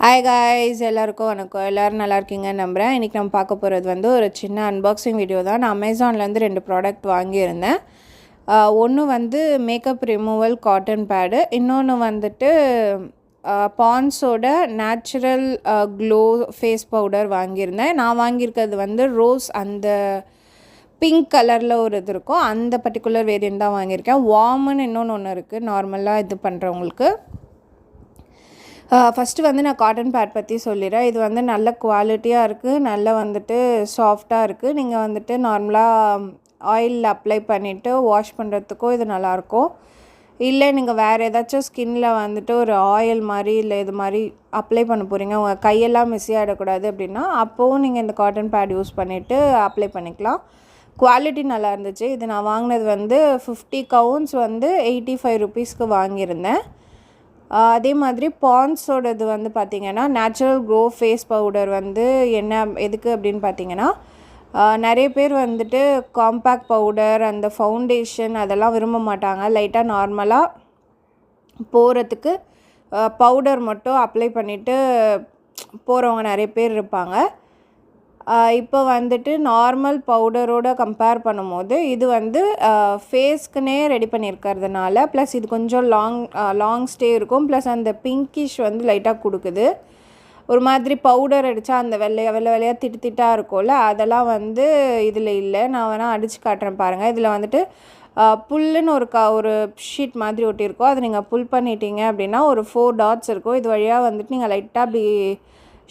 Hi guys, எல்லாருக்கும் வணக்கம். எல்லோரும் நல்லா இருக்கீங்கன்னு நம்புகிறேன். இன்றைக்கி நம்ம பார்க்க போகிறது வந்து ஒரு சின்ன அன்பாக்சிங் வீடியோ தான். நான் அமேசான்லேருந்து 2 ப்ராடக்ட் வாங்கியிருந்தேன். ஒன்று வந்து மேக்கப் ரிமூவல் காட்டன் பேடு, இன்னொன்று வந்துட்டு பான்ஸோட நேச்சுரல் க்ளோ ஃபேஸ் பவுடர் வாங்கியிருந்தேன். நான் வாங்கியிருக்கிறது வந்து ரோஸ் அந்த பிங்க் கலரில் ஒரு இது இருக்கும், அந்த பர்டிகுலர் வேரியன்ட் தான் வாங்கியிருக்கேன். வார்முன்னு இன்னொன்று இருக்குது நார்மலாக இது பண்ணுறவங்களுக்கு. ஃபஸ்ட்டு வந்து நான் காட்டன் பேட் பற்றி சொல்லிடுறேன். இது வந்து நல்ல குவாலிட்டியாக இருக்குது, நல்லா வந்துட்டு சாஃப்டாக இருக்குது. நீங்கள் வந்துட்டு நார்மலாக ஆயில் அப்ளை பண்ணிவிட்டு வாஷ் பண்ணுறதுக்கும் இது நல்லாயிருக்கும். இல்லை நீங்கள் வேறு ஏதாச்சும் ஸ்கின்னில் வந்துட்டு ஒரு ஆயில் மாதிரி இல்லை இது மாதிரி அப்ளை பண்ண போகிறீங்க, உங்கள் கையெல்லாம் மிஸ்ஸி ஆகிடக்கூடாது அப்படின்னா அப்போவும் நீங்கள் இந்த காட்டன் பேட் யூஸ் பண்ணிவிட்டு அப்ளை பண்ணிக்கலாம். குவாலிட்டி நல்லா இருந்துச்சு. இது நான் வாங்கினது வந்து 50 கவுண்ட்ஸ் வந்து 85 ருபீஸ்க்கு வாங்கியிருந்தேன். அதே மாதிரி பான்ஸோடது வந்து பார்த்திங்கன்னா நேச்சுரல் க்ளோ ஃபேஸ் பவுடர் வந்து எதுக்கு அப்படின்னு பார்த்திங்கன்னா, நிறைய பேர் வந்துட்டு காம்பேக்ட் பவுடர் அந்த ஃபவுண்டேஷன் அதெல்லாம் விரும்ப மாட்டாங்க. லைட்டாக நார்மலாக போகிறதுக்கு பவுடர் மட்டும் அப்ளை பண்ணிவிட்டு போகிறவங்க நிறைய பேர் இருப்பாங்க. இப்போ வந்துட்டு நார்மல் பவுடரோட கம்பேர் பண்ணும்போது இது வந்து ஃபேஸ்க்குனே ரெடி பண்ணியிருக்கிறதுனால, ப்ளஸ் இது கொஞ்சம் லாங் ஸ்டே இருக்கும், ப்ளஸ் அந்த பிங்கிஷ் வந்து லைட்டாக கொடுக்குது. ஒரு மாதிரி பவுடர் அடித்தா அந்த வெள்ளையாக திட்டாக இருக்கும்ல, அதெல்லாம் வந்து இதில் இல்லை. நான் வேணால் அடித்து காட்டுறேன் பாருங்கள். இதில் வந்துட்டு புல்லுன்னு ஒரு ஷீட் மாதிரி ஒட்டியிருக்கோம். அதை நீங்கள் புல் பண்ணிட்டீங்க அப்படின்னா ஒரு 4 டாட்ஸ் இருக்கும். இது வழியாக வந்துட்டு நீங்கள் லைட்டாக அப்படி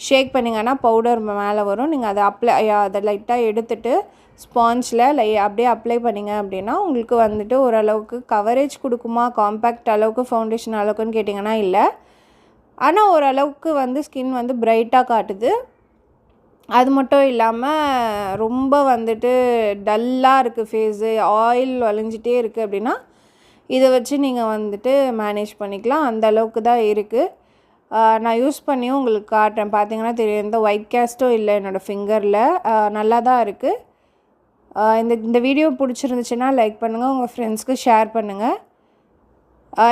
ஷேக் பண்ணிங்கன்னா பவுடர் மேலே வரும். நீங்கள் அதை லைட்டாக எடுத்துகிட்டு ஸ்பாஞ்சில் அப்படியே அப்ளை பண்ணிங்க அப்படின்னா உங்களுக்கு வந்துட்டு ஓரளவுக்கு கவரேஜ் கொடுக்குமா, காம்பேக்ட் அளவுக்கு ஃபவுண்டேஷன் அளவுக்குன்னு கேட்டிங்கன்னா இல்லை. ஆனால் ஓரளவுக்கு வந்து ஸ்கின் வந்து பிரைட்டாக காட்டுது. அது மட்டும் இல்லாமல் ரொம்ப வந்துட்டு டல்லாக இருக்குது ஃபேஸு, ஆயில் வளைஞ்சிட்டே இருக்குது அப்படின்னா இதை வச்சு நீங்கள் வந்துட்டு மேனேஜ் பண்ணிக்கலாம். அந்த அளவுக்கு தான் இருக்குது. நான் யூஸ் பண்ணியும் உங்களுக்கு காட்டுறேன். பார்த்தீங்கன்னா தெரியும், எந்த ஒயிட் கேஸ்ட்டும் இல்லை என்னோடய ஃபிங்கரில். நல்லா தான் இருக்குது. இந்த வீடியோ பிடிச்சிருந்துச்சுன்னா லைக் பண்ணுங்கள், உங்கள் ஃப்ரெண்ட்ஸ்க்கு ஷேர் பண்ணுங்கள்.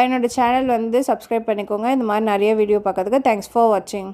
என்னோடய சேனல் வந்து சப்ஸ்கிரைப் பண்ணிக்கோங்க. இந்த மாதிரி நிறைய வீடியோ பார்க்கறதுக்கு. தேங்க்ஸ் ஃபார் வாட்சிங்.